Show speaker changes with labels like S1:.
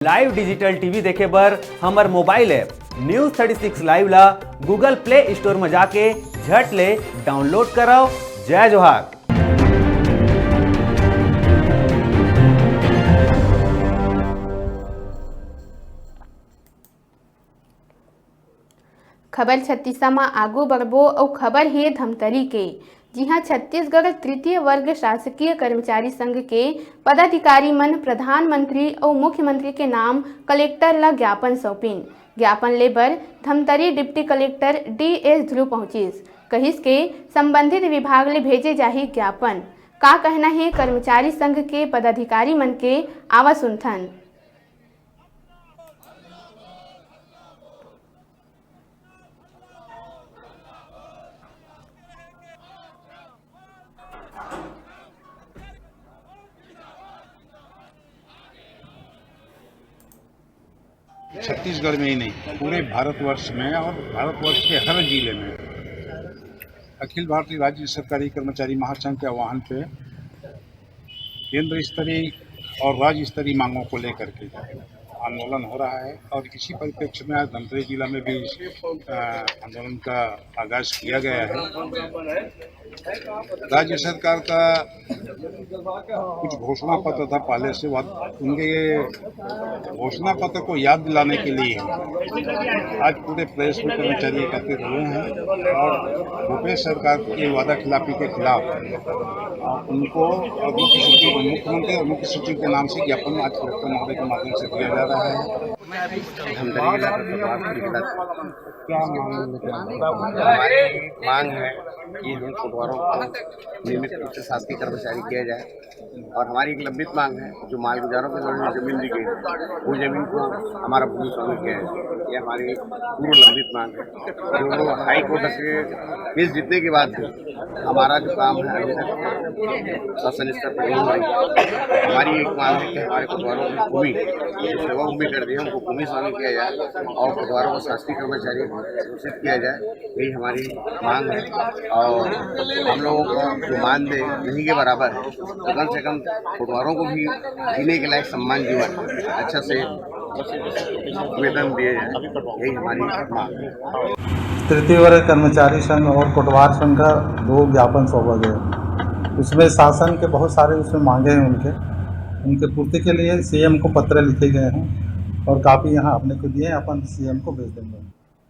S1: Live digital TV देखे बर हमर मोबाइल ऐप न्यूज़ 36 लाइव ला गूगल प्ले स्टोर में जाके झट ले डाउनलोड करो। जय जोहार।
S2: खबर छत्तीसा में आगू बढ़बो और खबर है धमतरी के। जी हाँ, छत्तीसगढ़ तृतीय वर्ग शासकीय कर्मचारी संघ के पदाधिकारी मन प्रधानमंत्री और मुख्यमंत्री के नाम कलेक्टर ला ज्ञापन सौंपिन। ज्ञापन ले बर धमतरी डिप्टी कलेक्टर DS ध्रुव पहुंचिस। कहिस के संबंधित विभाग ले भेजे जाही ज्ञापन। का कहना है कर्मचारी संघ के पदाधिकारी मन के, आवा सुनथन।
S3: छत्तीसगढ़ में ही नहीं, पूरे भारतवर्ष में और भारतवर्ष के हर जिले में अखिल भारतीय राज्य सरकारी कर्मचारी महासंघ के आह्वान पे केंद्र स्तरीय और राज्य स्तरीय मांगों को लेकर के आंदोलन हो रहा है। और इसी परिप्रेक्ष्य में आज धमतरी जिला में भी आंदोलन का आगाज किया गया है। राज्य सरकार का कुछ घोषणा पत्र था पहले से, उनके ये घोषणा पत्र को याद दिलाने के लिए आज पूरे प्रदेश में कर्मचारी एकत्रित हुए हैं और भूपेश सरकार की वादा खिलाफी के खिलाफ उनको मुख्यमंत्री और मुख्य सचिव के नाम से ज्ञापन आज कलेक्टर महोदय के माध्यम से दिया जा रहा है।
S4: क्या हमारी मांग है कि हम छुटवारों को नियमित रूप से शासकीय कर्मचारी किया जाए। और हमारी एक लंबित मांग है, जो मालगुजारों के द्वारा जमीन दी गई वो जमीन को हमारा भूमि स्वामी किया जाए। ये हमारी पूर्व लंबित मांग है, जो हाई कोर्ट के केस जीतने के बाद भी हमारा जो काम है अभी तक शासन स्तर पर नहीं हुई। हमारी एक मांग है कि हमारे पटवारों की भूमि जो सेवा भूमि कर दी है उनको भूमि स्वामी किया जाए और पटवारों को शासकीय कर्मचारी घोषित किया जाए। यही हमारी मांग है और हम लोगों को जो मानदेय नहीं के बराबर है तो कम से कम पटवारों को भी जीने के लायक सम्मान जीवन अच्छा से वेतन दिए जाए। यही हमारी मांग है।
S5: तृतीय वर्ग कर्मचारी संघ और कोटवार संघ का 2 ज्ञापन सौंपा गया। उसमें शासन के बहुत सारे उसमें मांगे हैं, उनके पूर्ति के लिए CM को पत्र लिखे गए हैं और काफ़ी यहाँ अपने को दिए, अपन CM को भेज देंगे।